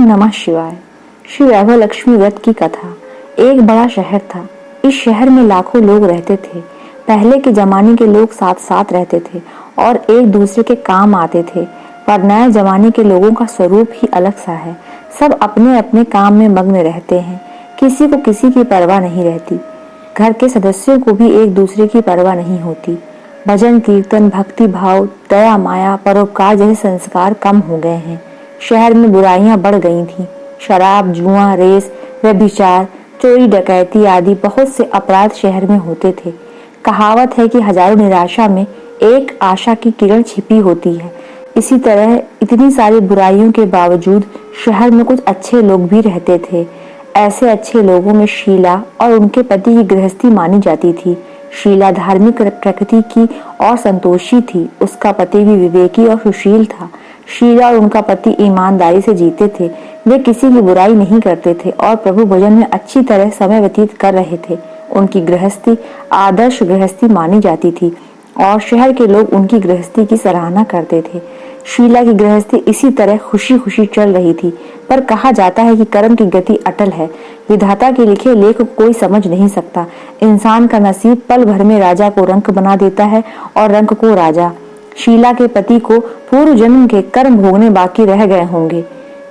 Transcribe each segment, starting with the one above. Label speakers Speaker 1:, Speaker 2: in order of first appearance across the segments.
Speaker 1: ओम नमः शिवाय। श्री वैभव लक्ष्मी व्रत की कथा। एक बड़ा शहर था। इस शहर में लाखों लोग रहते थे। पहले के जमाने के लोग साथ साथ रहते थे और एक दूसरे के काम आते थे, पर नए जमाने के लोगों का स्वरूप ही अलग सा है। सब अपने अपने काम में मग्न रहते हैं। किसी को किसी की परवाह नहीं रहती। घर के सदस्यों को भी एक दूसरे की परवाह नहीं होती। भजन कीर्तन, भक्ति भाव, दया माया, परोपकार जैसे संस्कार कम हो गए हैं। शहर में बुराइयां बढ़ गई थीं। शराब, जुआ, रेस, व्यभिचार, चोरी, डकैती आदि बहुत से अपराध शहर में होते थे। कहावत है कि हजारों निराशा में एक आशा की किरण छिपी होती है। इसी तरह इतनी सारी बुराइयों के बावजूद शहर में कुछ अच्छे लोग भी रहते थे। ऐसे अच्छे लोगों में शीला और उनके पति की गृहस्थी मानी जाती थी। शीला धार्मिक प्रकृति की और संतोषी थी। उसका पति भी विवेकी और सुशील था। शीला और उनका पति ईमानदारी से जीते थे। वे किसी की बुराई नहीं करते थे और प्रभु भजन में अच्छी तरह समय व्यतीत कर रहे थे। उनकी गृहस्थी आदर्श गृहस्थी मानी जाती थी और शहर के लोग उनकी गृहस्थी की सराहना करते थे। शीला की गृहस्थी इसी तरह खुशी खुशी चल रही थी, पर कहा जाता है कि कर्म की गति अटल है। विधाता के लिखे लेख को कोई समझ नहीं सकता। इंसान का नसीब पल भर में राजा को रंक बना देता है और रंक को राजा। शीला के पति को पूर्व जन्म के कर्म भोगने बाकी रह गए होंगे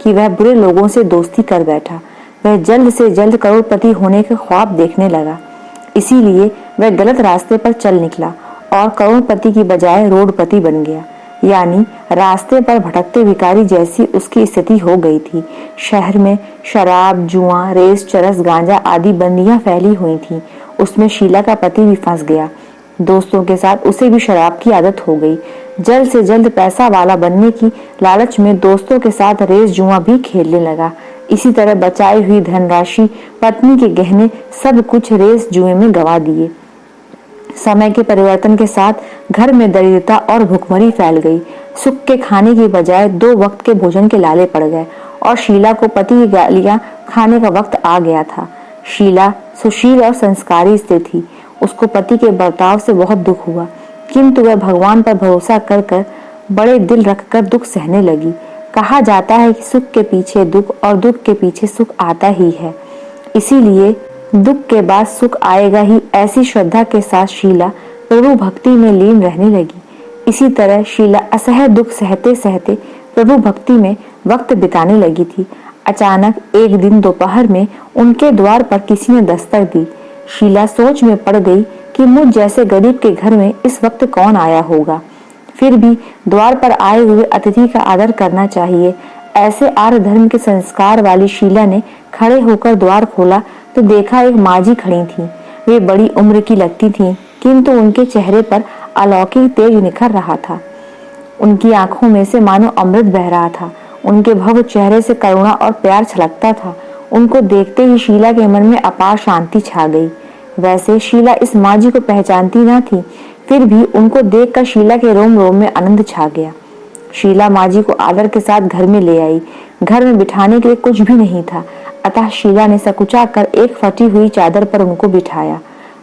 Speaker 1: कि वह बुरे लोगों से दोस्ती कर बैठा। वह जल्द से जल्द करोड़पति होने के ख्वाब देखने लगा। इसीलिए वह गलत रास्ते पर चल निकला और करोड़पति की बजाय रोडपति बन गया, यानी रास्ते पर भटकते भिखारी जैसी उसकी स्थिति हो गई थी। शहर में शराब, जुआ, रेस, चरस, गांजा आदि बंदियां फैली हुई थीं। उसमें शीला का पति भी फंस गया। दोस्तों के साथ उसे भी शराब की आदत हो गई। जल्द से जल्द पैसा वाला बनने की लालच में दोस्तों के साथ रेस जुआ भी खेलने लगा। इसी तरह बचाई हुई धनराशि, पत्नी के गहने, सब कुछ रेस जुए में गवा दिए। समय के परिवर्तन के साथ घर में दरिद्रता और भुखमरी फैल गई। सुख के खाने की बजाय 2 वक्त के भोजन के लाले पड़ गए और शीला को पति की गालियां खाने का वक्त आ गया था। शीला सुशील और संस्कारी स्त्री थी। उसको पति के बर्ताव से बहुत दुख हुआ, किंतु वह भगवान पर भरोसा कर कर बड़े दिल रखकर दुख सहने लगी। कहा जाता है कि सुख के पीछे दुख और दुख के पीछे सुख आता ही है, इसीलिए दुख के बाद सुख आएगा ही, ऐसी श्रद्धा के साथ शीला प्रभु भक्ति में लीन रहने लगी। इसी तरह शीला असह्य दुख सहते सहते प्रभु भक्ति में वक्त बिताने लगी थी। अचानक एक दिन दोपहर में उनके द्वार पर किसी ने दस्तक दी। शीला सोच में पड़ गई कि मुझ जैसे गरीब के घर में इस वक्त कौन आया होगा। फिर भी द्वार पर आए हुए अतिथि का आदर करना चाहिए। ऐसे आर्य धर्म के संस्कार वाली शीला ने खड़े होकर द्वार खोला तो देखा एक माँ जी खड़ी थी। वे बड़ी उम्र की लगती थीं, किंतु उनके चेहरे पर अलौकिक तेज निखर रहा था। उनकी आंखों में से मानो अमृत बह रहा था। उनके भव्य चेहरे से करुणा और प्यार छलकता था। उनको देखते ही शीला के मन में अपार शांति छा गई। वैसे शीला इस माँ जी को पहचानती न थी, फिर भी उनको देखकर शीला के रोम रोम में आनंद छा गया। शीला माँ जी को आदर के साथ घर में ले आई। घर में बिठाने के लिए कुछ भी नहीं था, अतः शीला ने सकुचा कर एक फटी हुई चादर पर उनको बिठाया।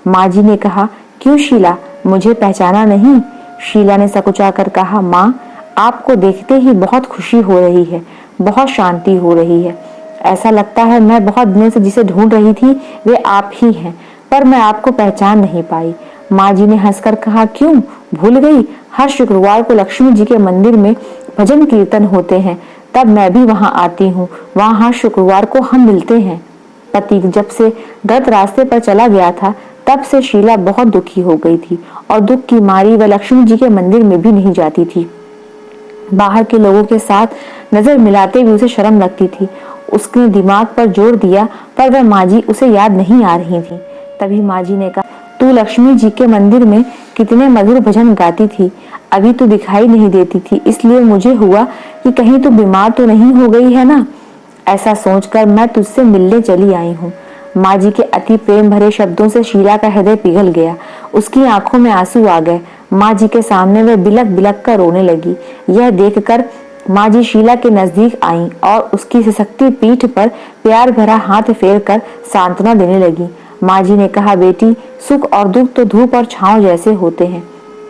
Speaker 1: माँ जी ने कहा, क्यों शीला, मुझे पहचाना नहीं? शीला ने सकुचा कर कहा, माँ, आपको देखते ही बहुत खुशी हो रही है, बहुत शांति हो रही है। ऐसा लगता है मैं बहुत दिनों से जिसे ढूंढ रही थी वे आप ही हैं, पर मैं आपको पहचान नहीं पाई। माँ जी ने हंसकर कहा, क्यों भूल गई? हर शुक्रवार को लक्ष्मी जी के मंदिर में भजन कीर्तन होते हैं, तब मैं भी वहां आती हूँ। वहां हर शुक्रवार को हम मिलते हैं। पति जब से गलत रास्ते पर चला गया था, तब से शीला बहुत दुखी हो गई थी और दुख की मारी वह लक्ष्मी जी के मंदिर में भी नहीं जाती थी। बाहर के लोगों के साथ नजर मिलाते भी उसे शर्म लगती थी। उसने दिमाग पर जोर दिया, पर वह माँ जी उसे याद नहीं आ रही थी। तभी माँ जी ने कहा, तू लक्ष्मी जी के मंदिर में कितने मधुर भजन गाती थी, अभी तू दिखाई नहीं देती थी, इसलिए मुझे हुआ कि कहीं तू बीमार तो नहीं हो गई है ना। ऐसा सोचकर मैं तुझसे मिलने चली आई हूँ। माँ जी के अति प्रेम भरे शब्दों से शीला का हृदय पिघल गया। उसकी आंखों में आंसू आ गए। माँ जी के सामने वह बिलक बिलक कर रोने लगी। यह देखकर माँ जी शीला के नजदीक आईं और उसकी सशक्ति पीठ पर प्यार भरा हाथ फेर कर सांत्वना देने लगी। माँ जी ने कहा, बेटी, सुख और दुख तो धूप और छांव जैसे होते हैं।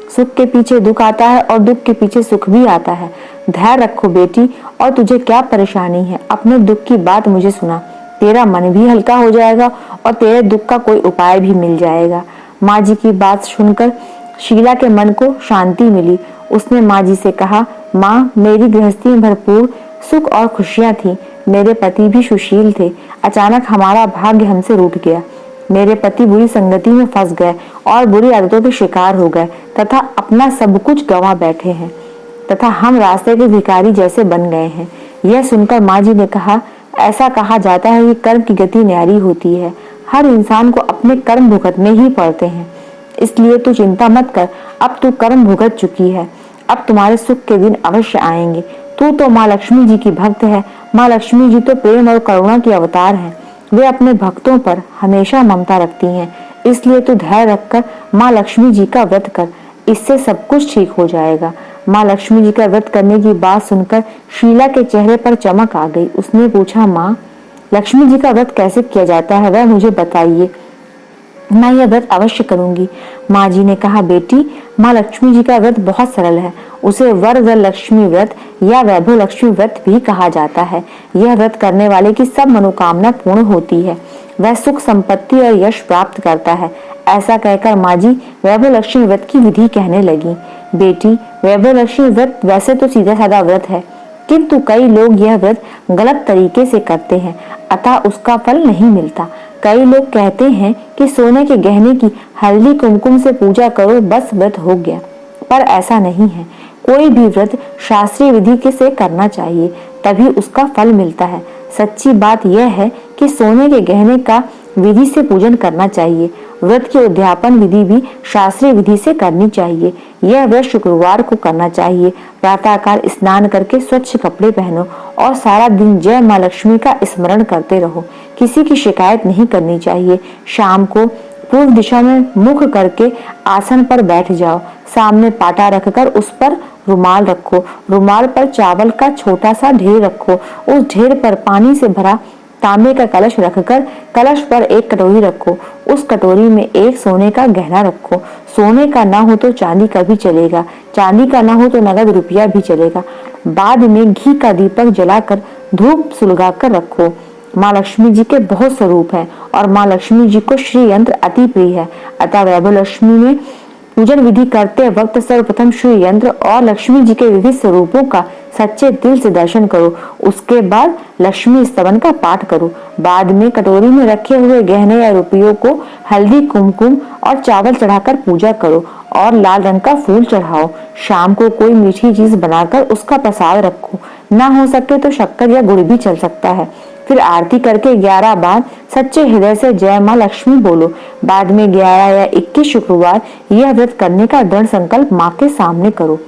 Speaker 1: सुख के पीछे दुख आता है और दुख के पीछे सुख भी आता है। धैर्य रखो बेटी, और तुझे क्या परेशानी है? अपने दुख की बात मुझे सुना, तेरा मन भी हल्का हो जाएगा और तेरे दुख का कोई उपाय भी मिल जाएगा। माँ जी की बात सुनकर शीला के मन को शांति मिली। उसने माँ जी से कहा, माँ, मेरी गृहस्थी में भरपूर सुख और खुशियां थी। मेरे पति भी सुशील थे। अचानक हमारा भाग्य हमसे रूठ गया। मेरे पति बुरी संगति में फंस गए और बुरी आदतों के शिकार हो गए तथा अपना सब कुछ गंवा बैठे हैं तथा हम रास्ते के भिखारी जैसे बन गए हैं। यह सुनकर माँ जी ने कहा, ऐसा कहा जाता है कि कर्म की गति न्यारी होती है। हर इंसान को अपने कर्म भुगतने ही पड़ते हैं, इसलिए तू चिंता मत कर। अब तू कर्म भुगत चुकी है, अब तुम्हारे सुख के दिन अवश्य आएंगे। तू तो माँ लक्ष्मी जी की भक्त है। माँ लक्ष्मी जी तो प्रेम और करुणा की अवतार है। वे अपने भक्तों पर हमेशा ममता रखती हैं, इसलिए तू धैर्य रखकर माँ लक्ष्मी जी का व्रत कर, इससे सब कुछ ठीक हो जाएगा। माँ लक्ष्मी जी का व्रत करने की बात सुनकर शीला के चेहरे पर चमक आ गई। उसने पूछा, माँ, लक्ष्मी जी का व्रत कैसे किया जाता है, वह मुझे बताइए, मैं यह व्रत अवश्य करूंगी। माँ जी ने कहा, बेटी, माँ लक्ष्मी जी का व्रत बहुत सरल है। उसे वरद लक्ष्मी व्रत या वैभव लक्ष्मी व्रत भी कहा जाता है। यह व्रत करने वाले की सब मनोकामना पूर्ण होती है। वह सुख, संपत्ति और यश प्राप्त करता है। ऐसा कहकर माँ जी वैभव लक्ष्मी व्रत की विधि कहने लगी। बेटी, वैभव लक्ष्मी व्रत वैसे तो सीधा साधा व्रत है, किंतु कई लोग यह व्रत गलत तरीके से करते हैं, अतः उसका फल नहीं मिलता। कई लोग कहते हैं कि सोने के गहने की हल्दी कुमकुम से पूजा करो, बस व्रत हो गया, पर ऐसा नहीं है। कोई भी व्रत शास्त्रीय विधि के से करना चाहिए, तभी उसका फल मिलता है। सच्ची बात यह है कि सोने के गहने का विधि से पूजन करना चाहिए। व्रत की उद्यापन विधि भी शास्त्रीय विधि से करनी चाहिए। यह व्रत शुक्रवार को करना चाहिए। प्रातःकाल स्नान करके स्वच्छ कपड़े पहनो और सारा दिन जय माँ लक्ष्मी का स्मरण करते रहो। किसी की शिकायत नहीं करनी चाहिए। शाम को पूर्व दिशा में मुख करके आसन पर बैठ जाओ। सामने पाटा रखकर उस पर रुमाल रखो। रुमाल पर चावल का छोटा सा ढेर रखो। उस ढेर पर पानी से भरा तांबे का कलश रखकर कलश पर एक कटोरी रखो। उस कटोरी में एक सोने का गहना रखो। सोने का ना हो तो चांदी का भी चलेगा, चांदी का ना हो तो नगद रुपया भी चलेगा। बाद में घी का दीपक जलाकर धूप सुलगाकर रखो। माँ लक्ष्मी जी के बहुत स्वरूप हैं और माँ लक्ष्मी जी को श्री यंत्र अति प्रिय है, अतः वैभव लक्ष्मी में पूजन विधि करते वक्त सर्वप्रथम श्री यंत्र और लक्ष्मी जी के विविध स्वरूपों का सच्चे दिल से दर्शन करो। उसके बाद लक्ष्मी स्तवन का पाठ करो। बाद में कटोरी में रखे हुए गहने या रुपयों को हल्दी, कुमकुम और चावल चढ़ाकर पूजा करो और लाल रंग का फूल चढ़ाओ। शाम को कोई मीठी चीज बनाकर उसका प्रसाद रखो। ना हो सके तो शक्कर या गुड़ भी चल सकता है। फिर आरती करके 11 बार सच्चे हृदय से जय माँ लक्ष्मी बोलो। बाद में 11 या 21 शुक्रवार यह व्रत करने का दृढ़ संकल्प माँ के सामने करो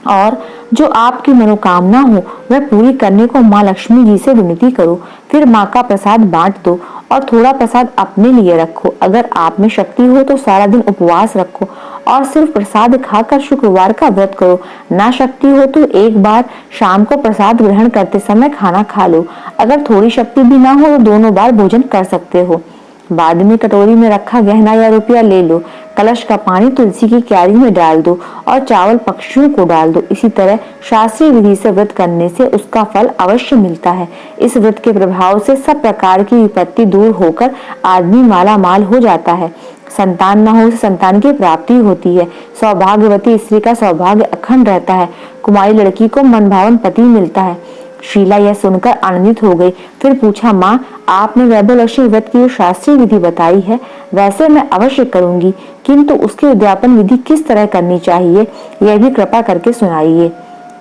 Speaker 1: और जो आपकी मनोकामना हो वह पूरी करने को माँ लक्ष्मी जी से विनती करो। फिर माँ का प्रसाद बांट दो और थोड़ा प्रसाद अपने लिए रखो। अगर आप में शक्ति हो तो सारा दिन उपवास रखो और सिर्फ प्रसाद खाकर शुक्रवार का व्रत करो। ना शक्ति हो तो एक बार शाम को प्रसाद ग्रहण करते समय खाना खा लो। अगर थोड़ी शक्ति भी ना हो तो दोनों बार भोजन कर सकते हो। बाद में कटोरी में रखा गहना या रुपया ले लो। कलश का पानी तुलसी की क्यारी में डाल दो और चावल पक्षियों को डाल दो। इसी तरह शास्त्रीय विधि से व्रत करने से उसका फल अवश्य मिलता है। इस व्रत के प्रभाव से सब प्रकार की विपत्ति दूर होकर आदमी माला माल हो जाता है। संतान न हो तो संतान की प्राप्ति होती है। सौभाग्यवती स्त्री का सौभाग्य अखंड रहता है। कुमारी लड़की को मनभावन पति मिलता है। शीला यह सुनकर आनंदित हो गई। फिर पूछा, माँ, आपने वैभव लक्ष्मी व्रत की शास्त्रीय विधि बताई है, वैसे मैं अवश्य करूंगी, किंतु उसकी उद्यापन विधि किस तरह करनी चाहिए यह भी कृपा करके सुनाइए।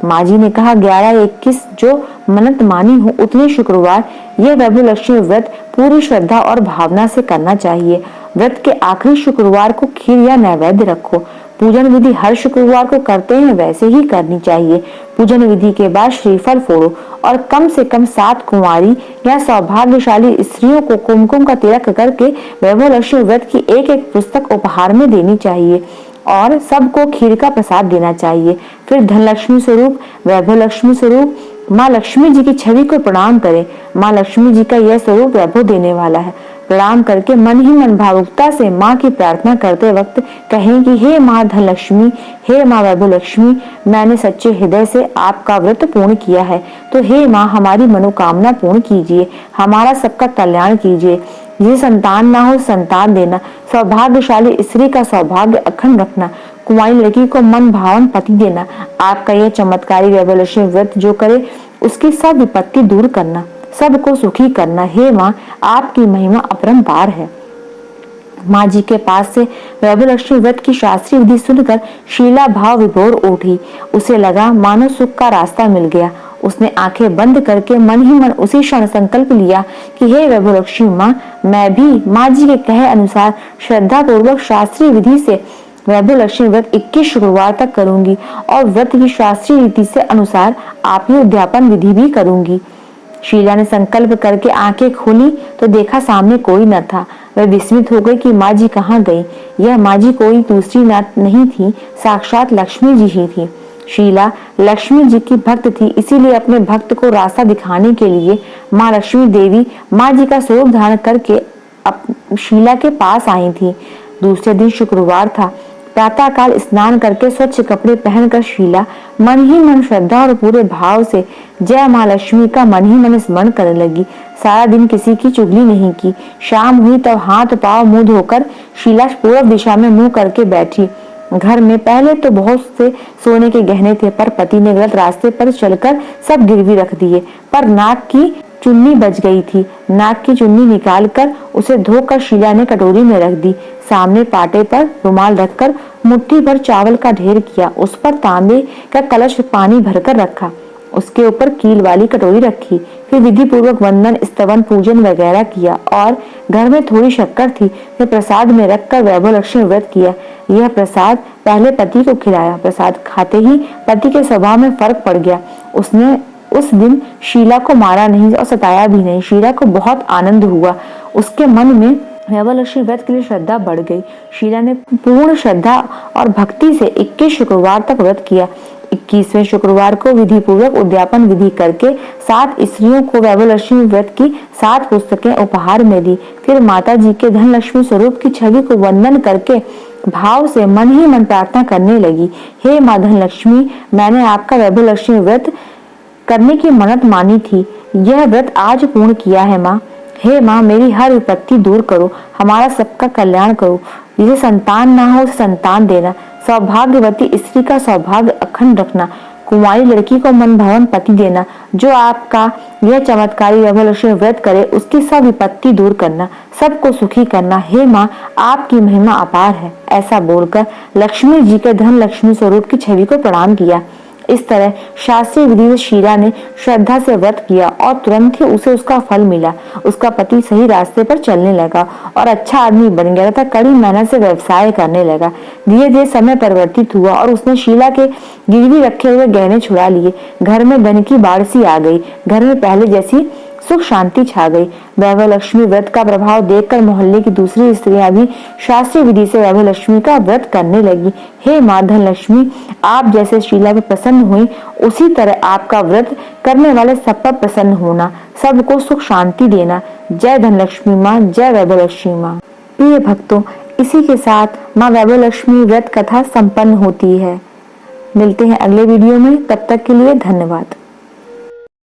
Speaker 1: माँ जी ने कहा, 11 या 21 जो मन्नत मानी हो उतने शुक्रवार यह वैभव लक्ष्मी व्रत पूरी श्रद्धा और भावना से करना चाहिए। व्रत के आखिरी शुक्रवार को खीर या नैवेद्य रखो। पूजन विधि हर शुक्रवार को करते हैं वैसे ही करनी चाहिए। पूजन विधि के बाद श्रीफल फोड़ो और कम से कम 7 कुंवारी या सौभाग्यशाली स्त्रियों को कुमकुम का तिलक करके वैभव लक्ष्मी व्रत की एक पुस्तक उपहार में देनी चाहिए और सबको खीर का प्रसाद देना चाहिए। फिर धनलक्ष्मी स्वरूप, वैभव लक्ष्मी स्वरूप माँ लक्ष्मी जी की छवि को प्रणाम करें। माँ लक्ष्मी जी का यह स्वरूप वैभव देने वाला है। प्रणाम करके मन ही मन भावुकता से माँ की प्रार्थना करते वक्त कहें कि हे माँ धनलक्ष्मी, हे माँ वैभवलक्ष्मी, मैंने सच्चे हृदय से आपका व्रत पूर्ण किया है, तो हे माँ हमारी मनोकामना पूर्ण कीजिए, हमारा सबका कल्याण कीजिए। जिसे संतान ना हो संतान देना, सौभाग्यशाली स्त्री का सौभाग्य अखंड रखना, कुंवारी लड़की को मन भावन पति देना। आपका यह चमत्कारी वैभवलक्ष्मी व्रत जो करे उसकी सब विपत्ति दूर करना, सबको सुखी करना। हे माँ आपकी महिमा अपरंपार है। माँ जी के पास से वैभवलक्ष्मी व्रत की शास्त्रीय विधि सुनकर शीला भाव विभोर उठी। उसे लगा मानो सुख का रास्ता मिल गया। उसने आंखें बंद करके मन ही मन उसी क्षण संकल्प लिया कि हे वैभवलक्ष्मी माँ, मैं भी माँ जी के कहे अनुसार श्रद्धा पूर्वक शास्त्रीय विधि से वैभवलक्ष्मी व्रत 21 शुक्रवार तक करूंगी और व्रत की शास्त्रीय रीति से अनुसार आप ही उद्यापन विधि भी करूंगी। शीला ने संकल्प करके आंखें खोली तो देखा सामने कोई न था। वह विस्मित हो गई कि माँ जी कहाँ गई। यह माँ जी कोई दूसरी नहीं थी, साक्षात लक्ष्मी जी ही थी। शीला लक्ष्मी जी की भक्त थी, इसीलिए अपने भक्त को रास्ता दिखाने के लिए माँ लक्ष्मी देवी माँ जी का स्वरूप धारण करके शीला के पास आई थी। दूसरे दिन शुक्रवार था। प्रातः काल स्नान करके स्वच्छ कपड़े पहनकर शीला मन ही मन श्रद्धा और पूरे भाव से जय माँ लक्ष्मी का मन ही मन स्मरण करने लगी। सारा दिन किसी की चुगली नहीं की। शाम हुई तब हाथ पांव मुंह धोकर शीला पूर्व दिशा में मुंह करके बैठी। घर में पहले तो बहुत से सोने के गहने थे, पर पति ने गलत रास्ते पर चलकर सब गिरवी रख दिए। पर नाक की चुन्नी बच गई थी। नाक की चुन्नी निकालकर उसे धोकर शीला ने कटोरी में रख दी। सामने पाटे पर रुमाल रखकर मुट्ठी भर चावल का ढेर किया। उस पर तांबे का कलश पानी भरकर रखा। उसके ऊपर कील वाली कटोरी रखी। फिर विधि पूर्वक वंदन, स्तवन, पूजन वगैरह किया और घर में थोड़ी शक्कर थी, फिर प्रसाद में रखकर वैभवलक्ष्मी व्रत किया। यह प्रसाद पहले पति को खिलाया। प्रसाद खाते ही पति के स्वभाव में फर्क पड़ गया। उसने उस दिन शीला को मारा नहीं और सताया भी नहीं। शीला को बहुत आनंद हुआ। उसके मन में वैभवलक्ष्मी व्रत के लिए श्रद्धा बढ़ गई। शीला ने पूर्ण श्रद्धा और भक्ति से 21 शुक्रवार तक व्रत किया। 21वें शुक्रवार को विधि पूर्वक उद्यापन विधि करके 7 स्त्रियों को वैभवलक्ष्मी व्रत की 7 पुस्तकें उपहार में दी। फिर माता जी के धनलक्ष्मी स्वरूप की छवि को वंदन करके भाव से मन ही मन प्रार्थना करने लगी। हे माँ धनलक्ष्मी, मैंने आपका वैभवलक्ष्मी व्रत करने की मन्नत मानी थी। यह व्रत आज पूर्ण किया है माँ। हे माँ, मेरी हर विपत्ति दूर करो, हमारा सबका कल्याण करो। जिसे संतान ना हो उसे संतान देना, सौभाग्यवती स्त्री का सौभाग्य अखंड रखना, कुंवारी लड़की को मन भवन पति देना। जो आपका यह चमत्कारी वैभवलक्ष्मी व्रत करे उसकी सब विपत्ति दूर करना, सबको सुखी करना। हे माँ, आपकी महिमा अपार है। ऐसा बोलकर लक्ष्मी जी के धन लक्ष्मी स्वरूप की छवि को प्रणाम किया। इस तरह शास्त्रीय विधि से शीला ने श्रद्धा से व्रत किया और तुरंत ही उसे उसका फल मिला। उसका पति सही रास्ते पर चलने लगा और अच्छा आदमी बन गया तथा कड़ी मेहनत से व्यवसाय करने लगा। धीरे धीरे समय परिवर्तित हुआ और उसने शीला के गिरवी रखे हुए गहने छुड़ा लिए। घर में धन की बाढ़ सी आ गई। घर में पहले जैसी सुख शांति छा गई। वैभवलक्ष्मी व्रत का प्रभाव देखकर मोहल्ले की दूसरी स्त्रियां भी शास्त्रीय विधि से वैभवलक्ष्मी का व्रत करने लगी। हे माँ धनलक्ष्मी, आप जैसे शीला में प्रसन्न हुई उसी तरह आपका व्रत करने वाले सब पर प्रसन्न होना, सबको सुख शांति देना। जय धनलक्ष्मी माँ, जय वैभवलक्ष्मी माँ। प्रिय भक्तों, इसी के साथ माँ वैभवलक्ष्मी व्रत कथा संपन्न होती है। मिलते हैं अगले वीडियो में, तब तक के लिए धन्यवाद।